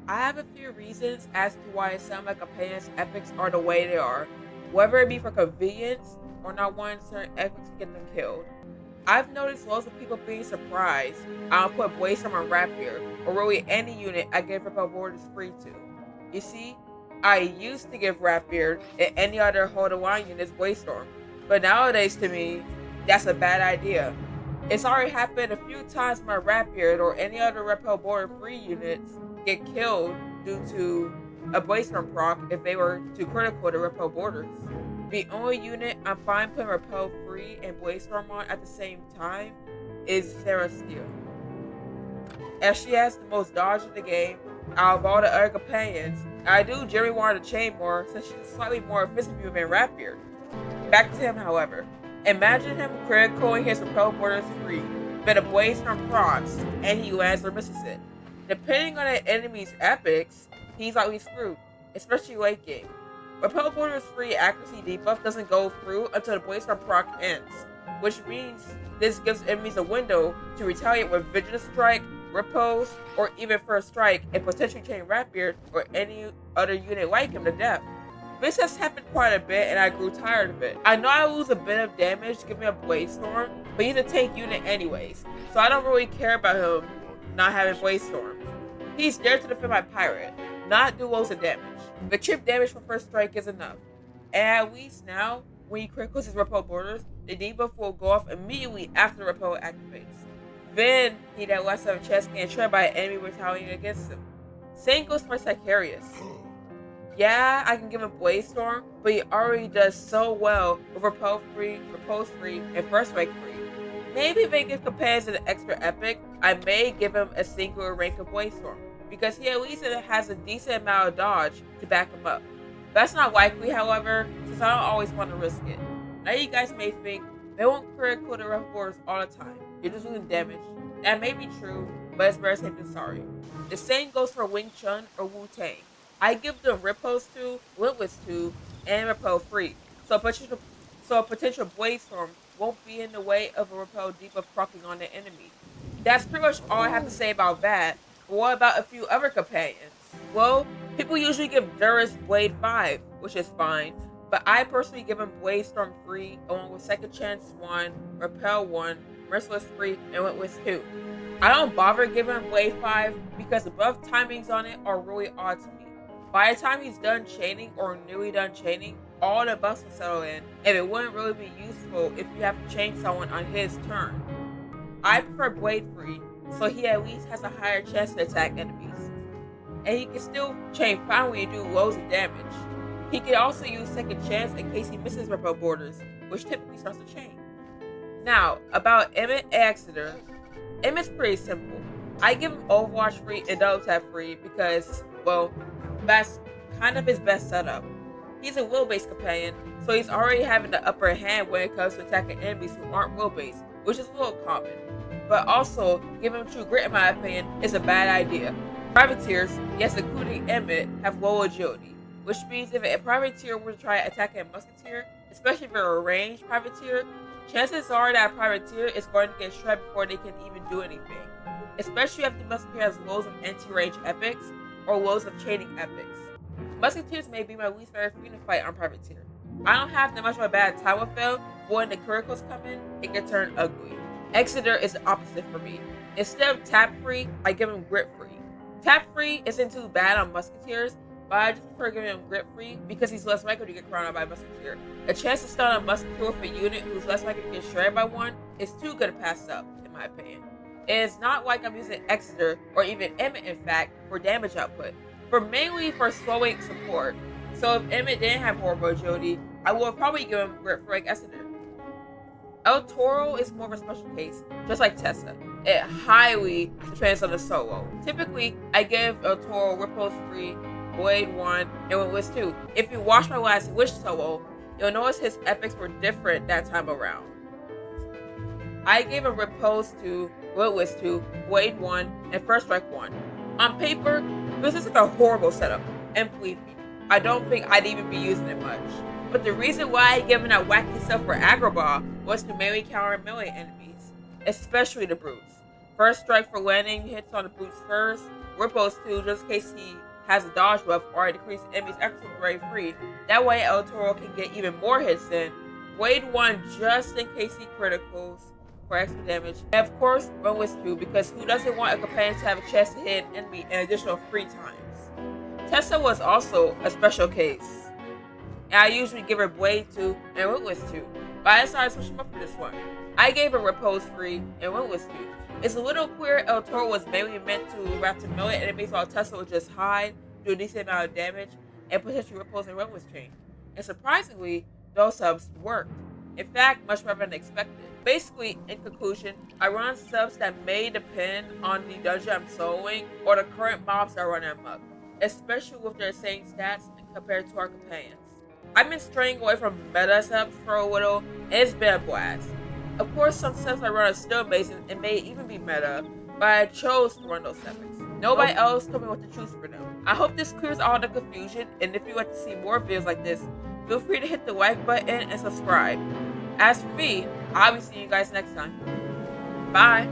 I have a few reasons as to why some of my companions' epics are the way they are, whether it be for convenience or not wanting certain epics to get them killed. I've noticed loads of people being surprised I don't put Blazer on Rapier, or really any unit I give Repel Borders free to. You see, I used to give Rapier and any other Hold the Line units Waystorm, but nowadays to me, that's a bad idea. It's already happened a few times my Rapier or any other Repel Border free units get killed due to a Blazer proc if they were too critical to Repel Borders. The only unit I'm fine putting Repel Free and Bladestorm on at the same time is Sarah Steele, as she has the most dodge in the game out of all the other companions. I do generally want to chain more since she's a slightly more efficient move than Rapier. Back to him, however. Imagine him critically his Repel Borders free, but a Bladestorm procs, and he lands or misses it. Depending on the enemy's epics, he's likely screwed, especially late game. Repel Border's free accuracy debuff doesn't go through until the Blazer proc ends, which means this gives enemies a window to retaliate with Vigilant Strike, Riposte, or even First Strike and potentially chain Rapier or any other unit like him to death. This has happened quite a bit and I grew tired of it. I know I lose a bit of damage giving up Bladestorm, but he's a tank unit anyways, so I don't really care about him not having Bladestorm. He's there to defend my pirate, not do loads of damage. The chip damage from First Strike is enough. And at least now, when he criticals his Repel Borders, the debuff will go off immediately after the Repel activates. Then, he had less of a chance getting trapped by an enemy retaliating against him. Same goes for Sicarius. Yeah, I can give him Bladestorm, but he already does so well with Repel Free, Repulse Free, and First Strike Free. Maybe if they give companions an extra epic, I may give him a singular rank of Bladestorm, because he at least has a decent amount of dodge to back him up. That's not likely, however, since I don't always want to risk it. Now you guys may think, they won't critical the Repel Borders all the time, you're just losing damage. That may be true, but it's better safe than sorry. The same goes for Wing Chun or Wu Tang. I give them Riposte 2, Limitless 2, and Repel Free, so a potential Bladestorm won't be in the way of a Repel debuff proccing on the enemy. That's pretty much all I have to say about that. But what about a few other companions? Well, people usually give Durus Blade 5, which is fine, but I personally give him Bladestorm Free along with Second Chance 1, Repel 1, Merciless 3, and Limitless 2. I don't bother giving him Blade 5 because the buff timings on it are really odd to me. By the time he's done chaining or nearly done chaining, all the buffs will settle in, and it wouldn't really be useful if you have to chain someone on his turn. I prefer Blade Free, so he at least has a higher chance to attack enemies. And he can still chain fine when you do loads of damage. He can also use Second Chance in case he misses Repel Borders, which typically starts the chain. Now, about Emmett and Exeter. Emmett's pretty simple. I give him Overwatch Free and Double Tap Free because, well, that's kind of his best setup. He's a will-based companion, so he's already having the upper hand when it comes to attacking enemies who aren't will-based, which is a little common. But also, giving him True Grit in my opinion is a bad idea. Privateers, yes including Emmett, have low agility, which means if a privateer were to try attacking a musketeer, especially if they're a ranged privateer, chances are that a privateer is going to get shredded before they can even do anything. Especially if the musketeer has loads of anti-range epics or loads of chaining epics. Musketeers may be my least favorite unit to fight on privateer. I don't have that much of a bad time with them, but when the criticals come in, it can turn ugly. Exeter is the opposite for me. Instead of tap free, I give him grit free. Tap free isn't too bad on musketeers, but I just prefer giving him grit free because he's less likely to get crowned out by a musketeer. A chance to stun a musketeer with a unit who's less likely to get shredded by one is too good to pass up, in my opinion. It is not like I'm using Exeter, or even Emmett in fact, for damage output, but mainly for slowing support. So if Emmett didn't have horrible agility, I would probably give him grit free like Exeter. El Toro is more of a special case, just like Tessa. It highly depends on the solo. Typically, I give El Toro Riposte Free, Blade 1, and Limitless 2. If you watch my last Wish solo, you'll notice his epics were different that time around. I gave him Riposte 2, Limitless 2, Blade 1, and First Strike 1. On paper, this is like a horrible setup, and believe me, I don't think I'd even be using it much. But the reason why I gave him that wacky stuff for Agrabah was to melee counter melee enemies, especially the brutes. First Strike for landing hits on the brutes first, ripples too, just in case he has a dodge buff or a decrease enemies extra rate free. That way El Toro can get even more hits in. Wade 1 just in case he criticals for extra damage. And of course, run with 2 because who doesn't want a companion to have a chance to hit an enemy an additional 3 times? Tessa was also a special case. And I usually give her Blade 2 and Witness 2, but I decided to switch them up for this one. I gave her Repose 3 and Witness 2. It's a little clear El Toro was mainly meant to wrap to melee enemies while Tessa would just hide, do a decent amount of damage, and potentially Repose and Witness chain. And surprisingly, those subs worked. In fact, much better than expected. Basically, in conclusion, I run subs that may depend on the dungeon I'm soloing or the current mobs that are running amok, especially with their same stats compared to our companions. I've been straying away from meta subs for a little, and it's been a blast. Of course, some subs I run are still amazing and may even be meta, but I chose to run those epics. Nobody else told me what to choose for them. I hope this clears all the confusion, and if you'd like to see more videos like this, feel free to hit the like button and subscribe. As for me, I'll be seeing you guys next time. Bye!